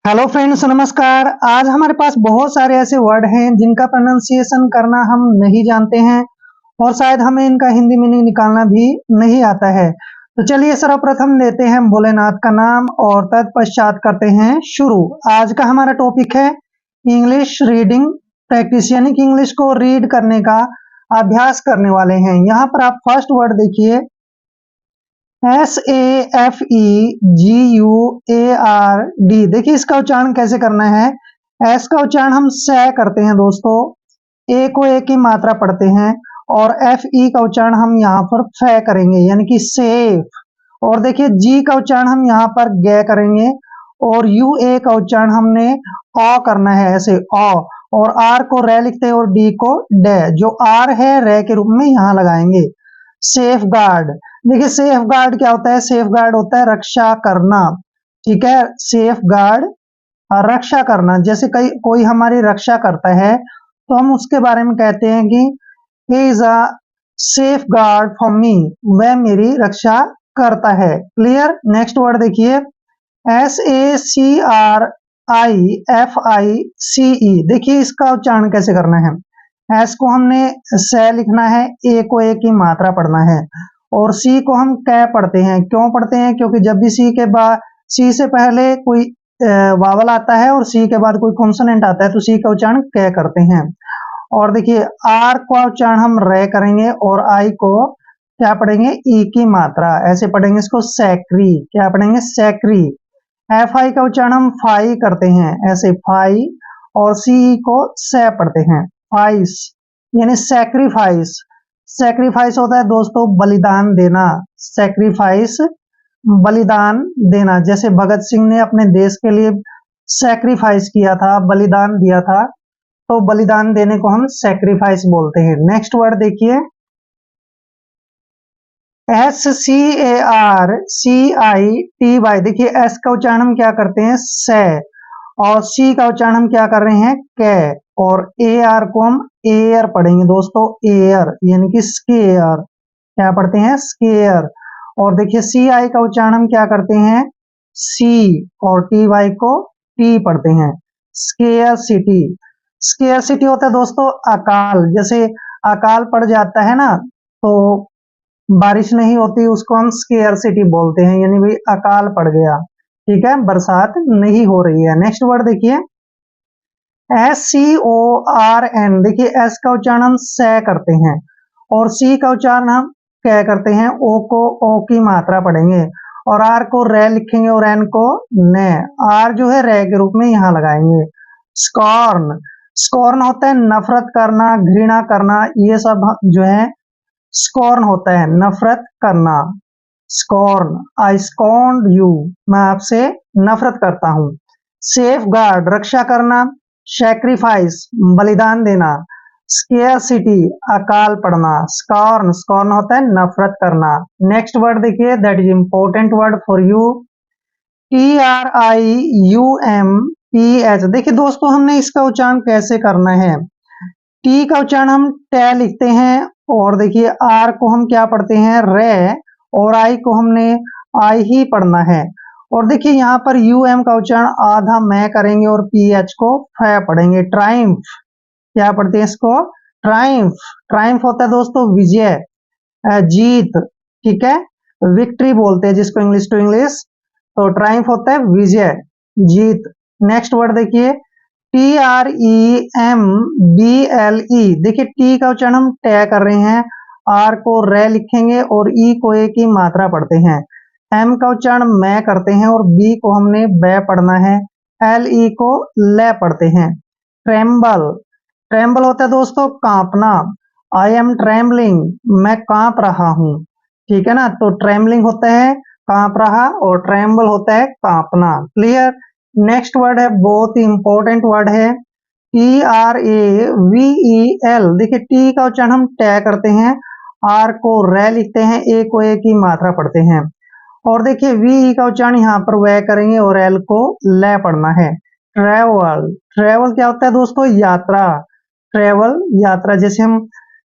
Hello friends, नमस्कार। आज हमारे पास बहुत सारे ऐसे वर्ड हैं जिनका प्रोनाउंसिएशन करना हम नहीं जानते हैं और शायद हमें इनका हिंदी मीनिंग निकालना भी नहीं आता है। तो चलिए सर्वप्रथम लेते हैं भोलेनाथ का नाम और तत्पश्चात करते हैं शुरू। आज का हमारा टॉपिक है इंग्लिश रीडिंग प्रैक्टिस, यानी कि इंग्लिश को रीड करने का अभ्यास करने वाले हैं। यहाँ पर आप फर्स्ट वर्ड देखिए, SAFEGUARD। देखिए इसका उच्चारण कैसे करना है। एस का उच्चारण हम से करते हैं दोस्तों, ए को ए की मात्रा पढ़ते हैं, और FE का उच्चारण हम यहाँ पर फे करेंगे, यानी कि सेफ। और देखिए जी का उच्चारण हम यहाँ पर गे करेंगे, और UA का उच्चारण हमने अ करना है, ऐसे अ। और आर को रे लिखते हैं और डी को डे। जो आर है रे के रूप में यहाँ लगाएंगे। सेफ गार्ड, देखिए सेफ गार्ड क्या होता है। सेफ गार्ड होता है रक्षा करना, ठीक है। सेफ गार्ड रक्षा करना, जैसे कोई हमारी रक्षा करता है तो हम उसके बारे में कहते हैं कि he is a safe guard for me, वह मेरी रक्षा करता है। क्लियर। नेक्स्ट वर्ड देखिए, SACRIFICE। देखिए इसका उच्चारण कैसे करना है। एस को हमने से लिखना है, ए को ए की मात्रा पढ़ना है, और सी को हम कै पढ़ते हैं। क्यों पढ़ते हैं? क्योंकि जब भी सी से पहले कोई वावल आता है और सी के बाद कोई कॉन्सोनेंट आता है तो सी का उच्चारण कै करते हैं। और देखिए आर का उच्चारण हम रे करेंगे, और आई को क्या पढ़ेंगे, ई की मात्रा, ऐसे पढ़ेंगे इसको सैक्री। क्या पढ़ेंगे? सैक्री। FI का उच्चारण हम फाई करते हैं, ऐसे फाई, और सी को से पढ़ते हैं, फाइस, यानी सैक्रिफाइस। सैक्रिफाइस होता है दोस्तों बलिदान देना। सैक्रिफाइस बलिदान देना, जैसे भगत सिंह ने अपने देश के लिए सैक्रिफाइस किया था, बलिदान दिया था, तो बलिदान देने को हम सैक्रिफाइस बोलते हैं। नेक्स्ट वर्ड देखिए, SCARCITY। देखिए एस का उच्चारण हम क्या करते हैं, से, और सी का उच्चारण हम क्या कर रहे हैं, कै, और AR को हम एयर पढ़ेंगे दोस्तों, एयर, यानी कि स्केयर। क्या पढ़ते हैं? स्केयर। और देखिए CI का उच्चारण हम क्या करते हैं, सी, और TY को टी पढ़ते हैं, स्केयर सिटी। स्केयर सिटी होता है दोस्तों अकाल, जैसे अकाल पड़ जाता है ना, तो बारिश नहीं होती, उसको हम स्केयर सिटी बोलते हैं, यानी भाई अकाल पड़ गया, ठीक है, बरसात नहीं हो रही है। नेक्स्ट वर्ड देखिए, SCORN। देखिए एस का उच्चारण हम से करते हैं, और सी का उच्चारण हम कै करते हैं, ओ को ओ की मात्रा पढ़ेंगे, और आर को रे लिखेंगे, और एन को ने। आर जो है रे के रूप में यहाँ लगाएंगे। स्कॉर्न, स्कॉर्न होता है नफरत करना, घृणा करना, ये सब जो है स्कॉर्न होता है, नफरत करना। स्कॉर्न, आई स्कॉर्न यू, मैं आपसे नफरत करता हूं। सेफ गार्ड, रक्षा करना। सैक्रिफाइस, बलिदान देना। स्केयरसिटी, अकाल पड़ना। स्कॉर्न, स्कॉर्न होता है नफरत करना। नेक्स्ट वर्ड देखिए, that is important word for you, TRIUMPH। देखिए दोस्तों हमने इसका उच्चारण कैसे करना है। टी का उच्चारण हम टे लिखते हैं, और देखिए आर को हम क्या पढ़ते हैं, रे, और आई को हमने आई ही पढ़ना है। और देखिए यहाँ पर UM का उच्चारण आधा मैं करेंगे, और PH को फे पढ़ेंगे। ट्राइम्फ, क्या पढ़ते हैं इसको, ट्राइम्फ। ट्राइम्फ होता है दोस्तों विजय, जीत, ठीक है, विक्ट्री बोलते हैं जिसको इंग्लिश टू इंग्लिश। तो ट्राइम्फ होता है विजय, जीत। नेक्स्ट वर्ड देखिए, TREMBLE। देखिए टी का उच्चारण हम टे कर रहे हैं, आर को रे लिखेंगे, और ई को ए की मात्रा पढ़ते हैं। एम का उच्चारण मैं करते हैं, और बी को हमने बे पढ़ना है। LE को ले पढ़ते हैं। ट्रेम्बल, ट्रेम्बल होता है दोस्तों कांपना। आई एम ट्रेम्बलिंग, मैं कांप रहा हूं, ठीक है ना। तो ट्रेम्बलिंग होता है कांप रहा, और ट्रेम्बल होता है कांपना। क्लियर। नेक्स्ट वर्ड है बहुत ही इंपॉर्टेंट वर्ड है, TRAVEL। देखिए टी का उच्चारण हम टे करते हैं, आर को रे लिखते हैं, ए को ए की मात्रा पढ़ते हैं, और देखिए VE का उच्चारण यहाँ पर वे करेंगे, और एल को ले पढ़ना है। ट्रेवल, ट्रेवल क्या होता है दोस्तों, यात्रा। ट्रेवल, यात्रा, जैसे हम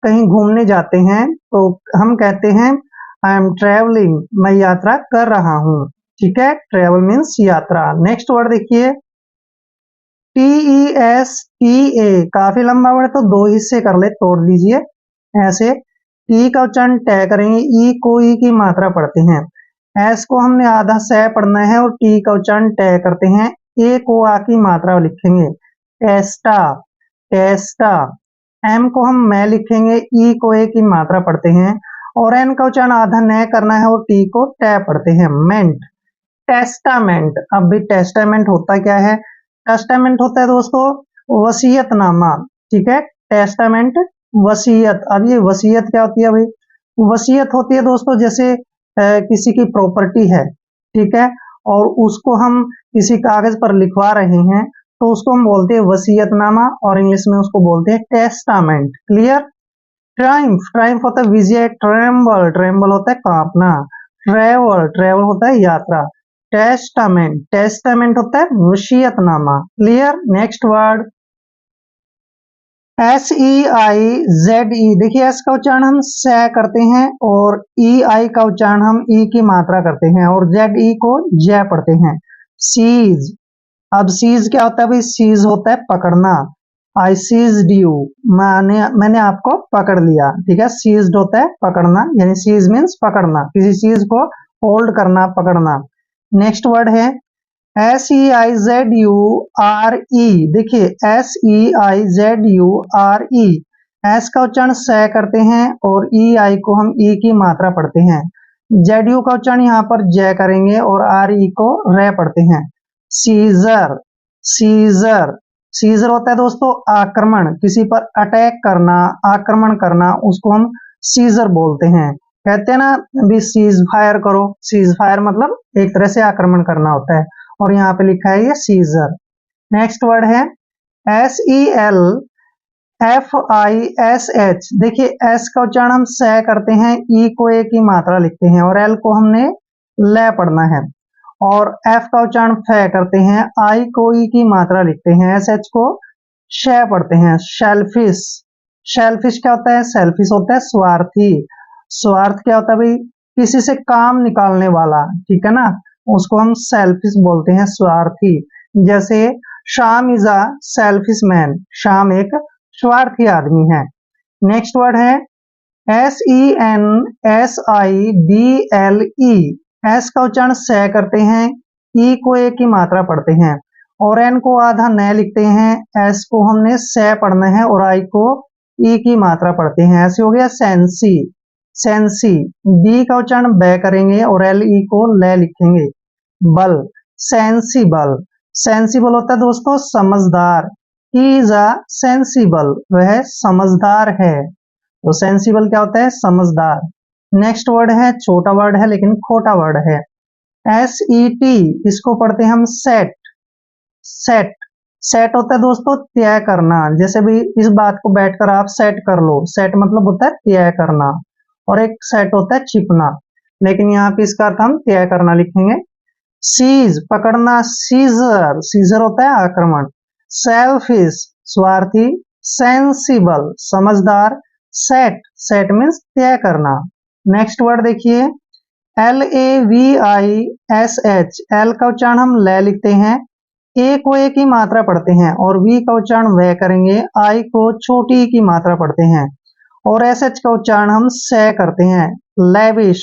कहीं घूमने जाते हैं तो हम कहते हैं आई एम ट्रेवलिंग, मैं यात्रा कर रहा हूं, ठीक है। ट्रेवल मीन्स यात्रा। नेक्स्ट वर्ड देखिए, TESTA काफी लंबा वर्ड तो दो हिस्से कर ले, तोड़ दीजिए ऐसे। टी का उच्चारण टे करेंगे, ई को ई की मात्रा पढ़ते हैं। एस को हमने आधा से पढ़ना है और टी का उच्चारण टे करते हैं। ए को आ की मात्रा लिखेंगे, टेस्टा टेस्टा। एम को हम मैं लिखेंगे, ई को ए की मात्रा पढ़ते हैं। और एन का उच्चारण आधा न करना है और टी को टे पढ़ते हैं, मेंट। टेस्टामेंट, अब भी टेस्टामेंट होता क्या है? टेस्टामेंट होता है दोस्तों वसीयतनामा, ठीक है। टेस्टामेंट वसीयत। अब ये वसीयत क्या होती है भाई? वसीयत होती है दोस्तों जैसे किसी की प्रॉपर्टी है, ठीक है, और उसको हम किसी कागज पर लिखवा रहे हैं तो उसको हम बोलते हैं वसीयतनामा, और इंग्लिश में उसको बोलते हैं टेस्टामेंट। क्लियर? ट्रायम्फ, ट्रायम्फ होता है विजय। ट्रेम्बल, ट्रेम्बल होता है कांपना। ट्रेवल, ट्रेवल होता है यात्रा। टेस्टामेंट, टेस्टामेंट होता है वसीयतनामा। क्लियर? Next word SEIZE। देखिए एस का उच्चारण हम से करते हैं और EI का उच्चारण हम ई की मात्रा करते हैं और ZE को जय पढ़ते हैं। सीज, अब सीज क्या होता है भाई? सीज होता है पकड़ना। आई सीज्ड यू, मैंने आपको पकड़ लिया, ठीक है। सीज्ड होता है पकड़ना, यानी सीज मीन्स पकड़ना, किसी चीज को होल्ड करना, पकड़ना। नेक्स्ट वर्ड है SEIZURE। देखिए SEIZURE, एस का उच्चारण से करते हैं और EI को हम ई की मात्रा पढ़ते हैं। ZU का उच्चारण यहाँ पर जय करेंगे और RE को रे पढ़ते हैं। सीजर, सीजर, सीजर होता है दोस्तों आक्रमण, किसी पर अटैक करना, आक्रमण करना, उसको हम सीजर बोलते हैं। कहते हैं ना भी सीज फायर करो, सीज फायर मतलब एक तरह से आक्रमण करना होता है, और यहाँ पे लिखा है ये सीजर। नेक्स्ट वर्ड है SELFISH। देखिए एस का उच्चारण हम से करते हैं, ई को ए की मात्रा लिखते हैं और एल को हमने ले पढ़ना है, और एफ का उच्चारण फे करते हैं, आई को ई की मात्रा लिखते हैं, SH को शे पढ़ते हैं। शेलफिश, शेलफिश क्या होता है? सेल्फिश होता है स्वार्थी। स्वार्थ क्या होता है भाई? किसी से काम निकालने वाला, ठीक है ना, उसको हम सेल्फिश बोलते हैं, स्वार्थी। जैसे शाम इज अ सेल्फिश मैन, शाम एक स्वार्थी आदमी है। नेक्स्ट वर्ड है SENSIBLE। एस का उच्चारण से करते हैं, ई को ए की मात्रा पढ़ते हैं और एन को आधा न लिखते हैं। एस को हमने से पढ़ना है और आई को ई की मात्रा पढ़ते हैं, ऐसे हो गया सेंसी, सेंसी। बी का उच्चारण ब करेंगे और एल ई को ले लिखेंगे, बल, सेंसिबल। सेंसिबल होता है दोस्तों समझदार। ही इज अ सेंसिबल, वह समझदार है। तो सेंसिबल क्या होता है? समझदार। नेक्स्ट वर्ड है छोटा वर्ड है लेकिन खोटा वर्ड है, SET। इसको पढ़ते हैं हम सेट, सेट। सेट होता है दोस्तों तय करना, जैसे भी इस बात को बैठकर आप सेट कर लो, सेट मतलब होता है तय करना, और एक सेट होता है छिपना, लेकिन यहाँ पे इसका अर्थ हम तय करना लिखेंगे। सीज, पकड़ना, सीजर, सीजर होता है आक्रमण। सेल्फिश, स्वार्थी। सेंसिबल, समझदार। सेट, सेट मीन्स तय करना। नेक्स्ट वर्ड देखिए LAVISH। एल का उच्चारण हम ले लिखते हैं, ए को ए की मात्रा पढ़ते हैं और वी का उच्चारण वे करेंगे, आई को छोटी की मात्रा पढ़ते हैं और SH का उच्चारण हम से करते हैं। लेविश,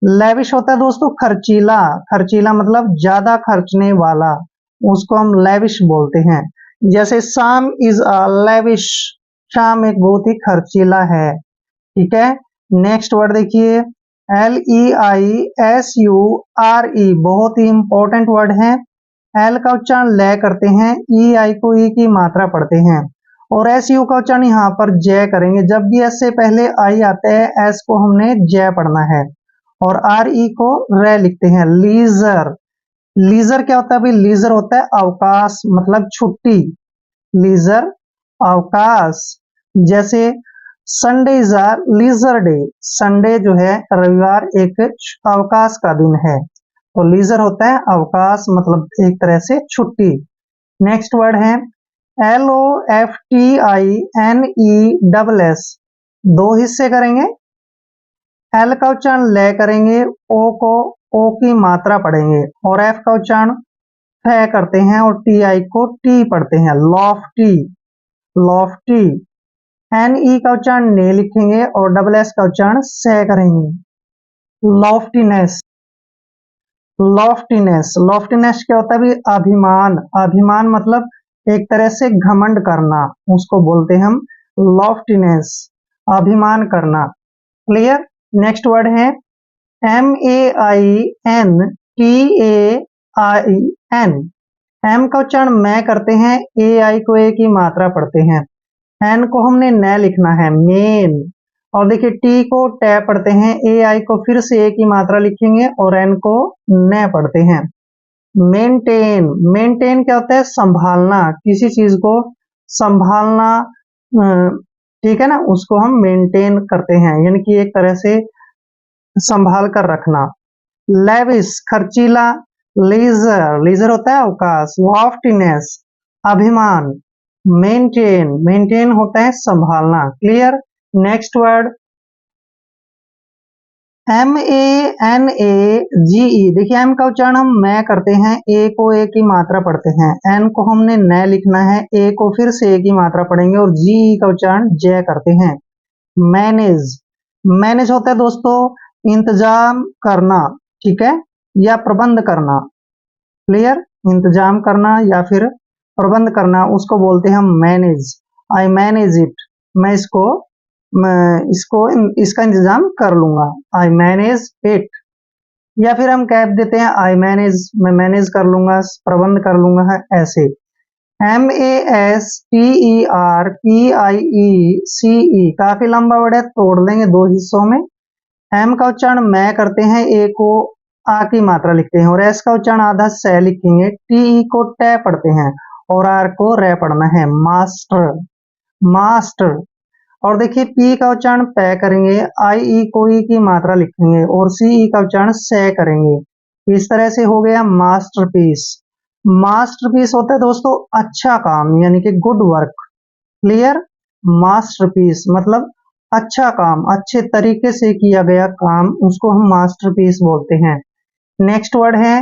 लेविश होता है दोस्तों खर्चीला, खर्चीला मतलब ज्यादा खर्चने वाला, उसको हम लेविश बोलते हैं। जैसे शाम इज अ लेविश, शाम एक बहुत ही खर्चीला है, ठीक है। नेक्स्ट वर्ड देखिए LEISURE, बहुत ही इंपॉर्टेंट वर्ड है। एल का उच्चारण ले करते हैं, ई आई को ई की मात्रा पढ़ते हैं और SU का उच्चारण यहाँ पर जय करेंगे। जब भी एस से पहले आई आते हैं, एस को हमने जय पढ़ना है और RE को रे लिखते हैं। लीजर, लीजर क्या होता है भाई? लीजर होता है अवकाश, मतलब छुट्टी। लीजर, अवकाश। जैसे Sunday is a leisure day, Sunday जो है रविवार एक अवकाश का दिन है, तो लीजर होता है अवकाश, मतलब एक तरह से छुट्टी। नेक्स्ट वर्ड है LOFTINESS। दो हिस्से करेंगे, एल का उच्चारण ले करेंगे, ओ को ओ की मात्रा पढ़ेंगे और एफ का उच्चारण फै करते हैं और टी आई को टी पढ़ते हैं, लॉफ्टी, लॉफ्टी। एन ई का उच्चारण ने लिखेंगे और डबल एस का उच्चारण से करेंगे, लॉफ्टीनेस, लॉफ्टीनेस। लॉफ्टीनेस क्या होता है भी? अभिमान, अभिमान मतलब एक तरह से घमंड करना, उसको बोलते हैं हम लॉफ्टीनेस, अभिमान करना। क्लियर? नेक्स्ट वर्ड है M A I N T A I N. M का उच्चारण मैं करते हैं, ए आई को ए की मात्रा पढ़ते हैं, एन को हमने न लिखना है, मेन। और देखिए टी को टे पढ़ते हैं, ए आई को फिर से ए की मात्रा लिखेंगे और एन को न पढ़ते हैं, मेंटेन। मेंटेन क्या होता है? संभालना, किसी चीज को संभालना, ठीक है ना, उसको हम मेंटेन करते हैं, यानी कि एक तरह से संभाल कर रखना। लेविस खर्चीला, लीजर, लीजर होता है अवकाश, लॉफ्टीनेस अभिमान, मेंटेन, मेंटेन होता है संभालना। Clear? Next word M A N A G E. देखिए एम का उच्चारण हम मैं करते हैं, ए को ए की मात्रा पढ़ते हैं, एन को हमने न लिखना है, ए को फिर से ए की मात्रा पढ़ेंगे और जी ई का उच्चारण जय करते हैं, मैनेज। मैनेज होता है दोस्तों इंतजाम करना, ठीक है, या प्रबंध करना। क्लियर? इंतजाम करना या फिर प्रबंध करना, उसको बोलते हैं हम मैनेज। आई मैनेज इट, मैं इसको इसका इंतजाम कर लूंगा, आई मैनेज इट। या फिर हम कह देते हैं आई मैनेज, मैं मैनेज कर लूंगा, प्रबंध कर लूंगा, है ऐसे। M A S T E R P I E C E, काफी लंबा वर्ड है, तोड़ देंगे दो हिस्सों में। एम का उच्चारण मैं करते हैं, ए को आ की मात्रा लिखते हैं और एस का उच्चारण आधा से लिखेंगे, टी ई को टे पढ़ते हैं और आर को रे पढ़ना है, मास्टर, मास्टर। और देखिए पी का उच्चारण पै करेंगे, आई ई को ई की मात्रा लिखेंगे और सी ई का उच्चारण से करेंगे। इस तरह से हो गया मास्टरपीस। मास्टरपीस होता है दोस्तों अच्छा काम, यानी कि गुड वर्क। क्लियर? मास्टरपीस मतलब अच्छा काम, अच्छे तरीके से किया गया काम, उसको हम मास्टरपीस बोलते हैं। नेक्स्ट वर्ड है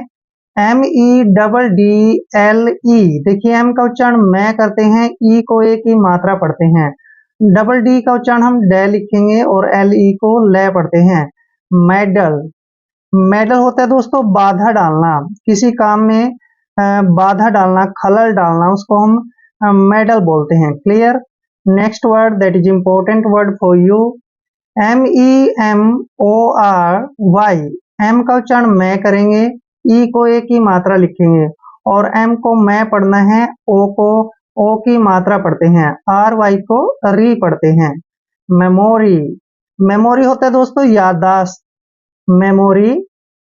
M E double D L E. देखिए एम का उच्चारण मैं करते हैं, ई को ए की मात्रा पढ़ते हैं, डबल डी का उच्चारण हम डे लिखेंगे और एल ई को ले पढ़ते हैं, मेडल। मेडल होता है दोस्तों बाधा डालना, किसी काम में बाधा डालना, खलल डालना, उसको हम मेडल बोलते हैं। Clear? Next word that is important word for you, M E M O R Y. M का उच्चारण मैं करेंगे, ई को ए की मात्रा लिखेंगे और एम को मैं पढ़ना है, ओ को ओ की मात्रा पढ़ते हैं, आर वाई को री पढ़ते हैं, मेमोरी। मेमोरी होता है दोस्तों याददाश्त, मेमोरी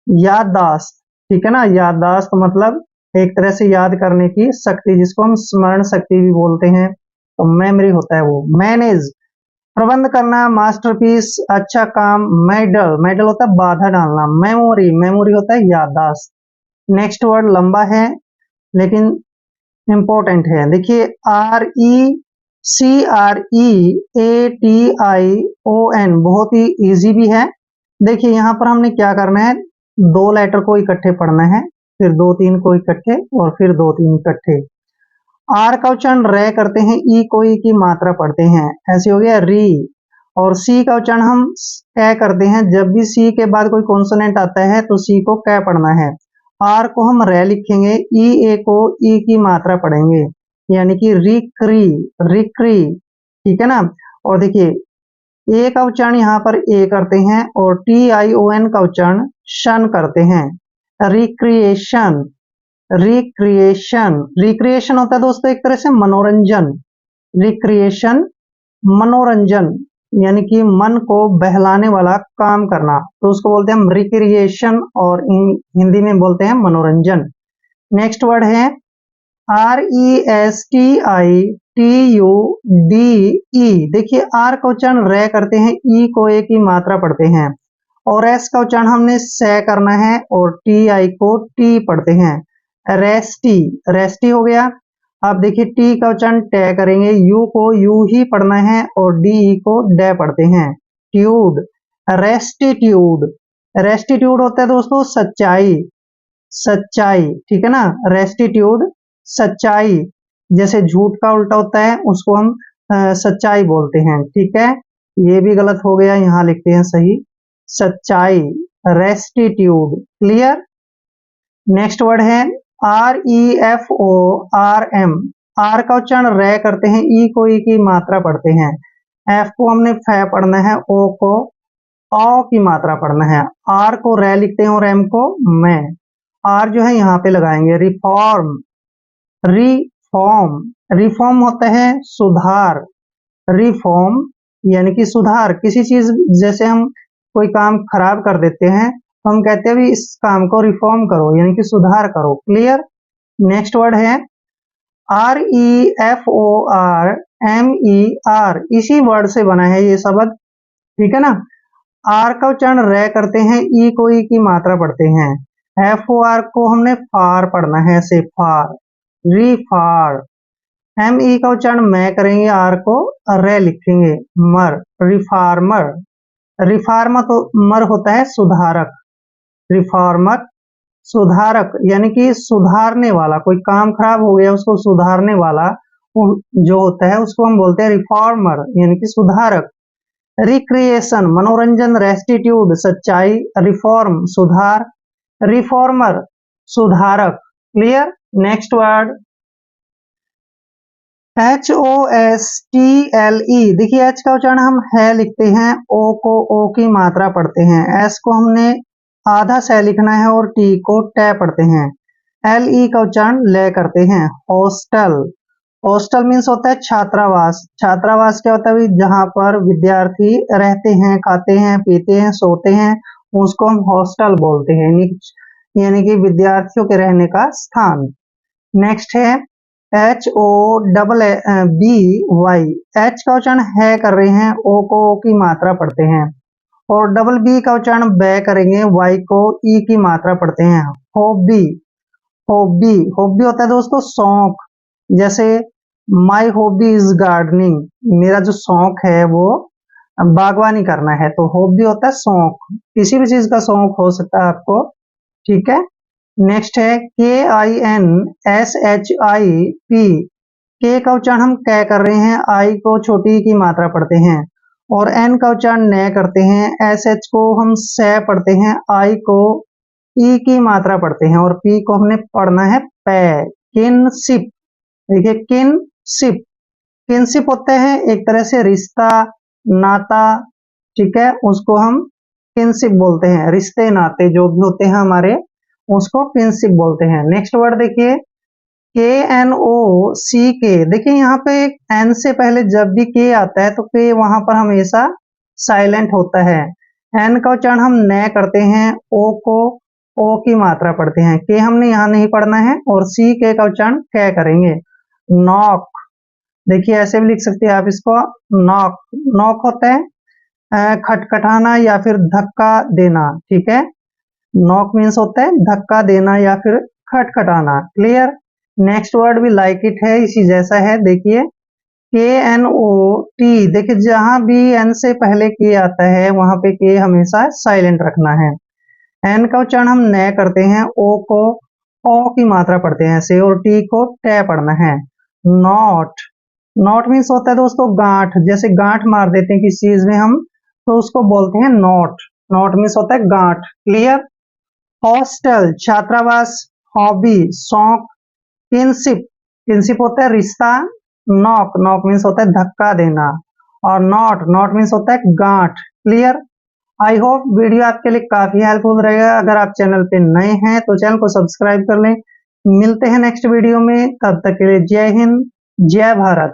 याददाश्त, ठीक है ना, याददाश्त मतलब एक तरह से याद करने की शक्ति, जिसको हम स्मरण शक्ति भी बोलते हैं, तो मेमोरी होता है वो। मैनेज प्रबंध करना, मास्टरपीस अच्छा काम, मेडल, मेडल होता है बाधा डालना, मेमोरी, मेमोरी होता है याददाश्त। नेक्स्ट वर्ड लंबा है लेकिन इंपॉर्टेंट है, देखिए R E C R E A T I O N, बहुत ही इजी भी है। देखिए यहाँ पर हमने क्या करना है, दो लेटर को इकट्ठे पढ़ना है, फिर दो तीन को इकट्ठे और फिर दो तीन इकट्ठे। आर का उच्चारण रे करते हैं, ई को ई की मात्रा पढ़ते हैं, ऐसे हो गया री। और सी का उच्चारण हम कै करते हैं, जब भी सी के बाद कोई कॉन्सोनेंट आता है तो सी को कै पढ़ना है। आर को हम रे लिखेंगे, ई ए को ई की मात्रा पढ़ेंगे, यानी कि रिक्री, रिक्री, ठीक है ना। और देखिए ए का उच्चारण यहाँ पर ए करते हैं और टी आई ओ एन का उच्चारण शन करते हैं, रिक्रिएशन, रिक्रिएशन। रिक्रिएशन होता है दोस्तों एक तरह से मनोरंजन, रिक्रिएशन मनोरंजन, यानी कि मन को बहलाने वाला काम करना, तो उसको बोलते हैं हम रिक्रिएशन और हिंदी में बोलते हैं मनोरंजन। नेक्स्ट वर्ड है R E S T I T U D E. देखिए आर का उच्चारण रे करते हैं, ई को ए की मात्रा पढ़ते हैं और एस का उच्चारण हमने से करना है और टी आई को टी पढ़ते हैं, रेस्टी, रेस्टी हो गया। अब देखिए टी का उच्चारण टे करेंगे, यू को यू ही पढ़ना है और डी ई को डे पढ़ते हैं, ट्यूड, रेस्टिट्यूड। रेस्टिट्यूड होता है दोस्तों सच्चाई, सच्चाई, ठीक है ना। रेस्टिट्यूड सच्चाई, जैसे झूठ का उल्टा होता है उसको हम सच्चाई बोलते हैं, ठीक है। ये भी गलत हो गया, यहाँ लिखते हैं सही, सच्चाई, रेस्टिट्यूड, क्लियर। नेक्स्ट वर्ड है REFORM। आर का उच्चारण रे करते हैं, ई को ई की मात्रा पढ़ते हैं, एफ को हमने फै पढ़ना है, ओ को औ की मात्रा पढ़ना है, आर को रे लिखते हैं और एम को मैं। आर जो है यहाँ पे लगाएंगे, रिफॉर्म, रिफॉर्म, रिफॉर्म होता है सुधार, रिफॉर्म यानी कि सुधार किसी चीज, जैसे हम कोई काम खराब कर देते हैं तो हम कहते हैं भी इस काम को रिफॉर्म करो, यानी कि सुधार करो, क्लियर। नेक्स्ट वर्ड है REFORMER, इसी वर्ड से बना है ये शब्द, ठीक है ना। आर का उच्चारण रे करते हैं, ई को ई की मात्रा पढ़ते हैं, FOR को हमने फार पढ़ना है, से फार, रिफार। ME का उच्चारण मैं करेंगे, आर को रे लिखेंगे, मर, रिफार्मर। रिफार्मर तो मर होता है सुधारक, रिफॉर्मर सुधारक यानी कि सुधारने वाला, कोई काम खराब हो गया उसको सुधारने वाला जो होता है उसको हम बोलते हैं रिफॉर्मर, यानी कि सुधारक। रिक्रिएशन मनोरंजन, रेस्टिट्यूड सच्चाई, रिफॉर्म सुधार, रिफॉर्मर सुधारक, क्लियर। नेक्स्ट वर्ड HOSTLE, देखिए एच का उच्चारण हम है लिखते हैं, ओ को ओ की मात्रा पढ़ते हैं, एस को हमने आधा सह लिखना है और टी को टे पढ़ते हैं, LE का उच्चारण ले करते हैं, हॉस्टल। हॉस्टल मीन्स होता है छात्रावास। छात्रावास क्या होता है, जहां पर विद्यार्थी रहते हैं, खाते हैं, पीते हैं, सोते हैं, उसको हम हॉस्टल बोलते हैं, यानी कि विद्यार्थियों के रहने का स्थान। नेक्स्ट है HOBBY, एच का उच्चारण है कर रहे हैं, ओ को ओ की मात्रा पढ़ते हैं, और डबल बी का उच्चारण बै करेंगे, वाई को ई की मात्रा पढ़ते हैं, हॉबी। हॉबी, हॉबी होता है दोस्तों शौक, जैसे माई हॉबी इज गार्डनिंग, मेरा जो शौक है वो बागवानी करना है, तो हॉबी होता है शौक, किसी भी चीज का शौक हो सकता है आपको, ठीक है। नेक्स्ट है KINSHIP, के का उच्चारण हम कै कर रहे हैं, आई को छोटी की मात्रा पढ़ते हैं, और एन का उच्चारण न करते हैं, SH को हम से पढ़ते हैं, आई को ई की मात्रा पढ़ते हैं, और पी को हमने पढ़ना है पै, किनशिप। देखिए किनशिप, किनशिप होता है एक तरह से रिश्ता, नाता, ठीक है, उसको हम किनशिप बोलते हैं, रिश्ते नाते जो भी होते हैं हमारे उसको किनशिप बोलते हैं। नेक्स्ट वर्ड देखिए KNOCK, देखिए यहाँ पे एन से पहले जब भी के आता है तो के वहां पर हमेशा साइलेंट होता है, एन का उच्चारण हम न करते हैं, ओ को ओ की मात्रा पढ़ते हैं, के हमने यहाँ नहीं पढ़ना है, और सी के का उच्चारण कै करेंगे। नॉक, देखिए ऐसे भी लिख सकते हैं आप इसको, नॉक, नॉक होता है खटखटाना या फिर धक्का देना, ठीक है। नॉक मीन्स होता है धक्का देना या फिर खटखटाना, क्लियर। नेक्स्ट वर्ड भी लाइक इट है, इसी जैसा है, देखिए KNOT, देखिए जहां भी एन से पहले के आता है वहां पे के हमेशा साइलेंट रखना है, एन का उच्चारण हम न करते हैं, ओ को ओ की मात्रा पढ़ते हैं से, और टी को टे पढ़ना है। नॉट, नॉट मीन्स होता है दोस्तों गांठ, जैसे गांठ मार देते हैं किसी चीज में हम तो उसको बोलते हैं नॉट, नॉट मीन्स होता है गांठ, क्लियर। हॉस्टल छात्रावास, हॉबी शौक, किनशिप, किनशिप होता है रिश्ता, नॉक, नॉक मीन्स होता है धक्का देना, और नॉट, नॉट मीन्स होता है गांठ, क्लियर। आई होप वीडियो आपके लिए काफी हेल्पफुल रहेगा, अगर आप चैनल पे नए हैं तो चैनल को सब्सक्राइब कर लें। मिलते हैं नेक्स्ट वीडियो में, तब तक के लिए जय हिंद, जय भारत।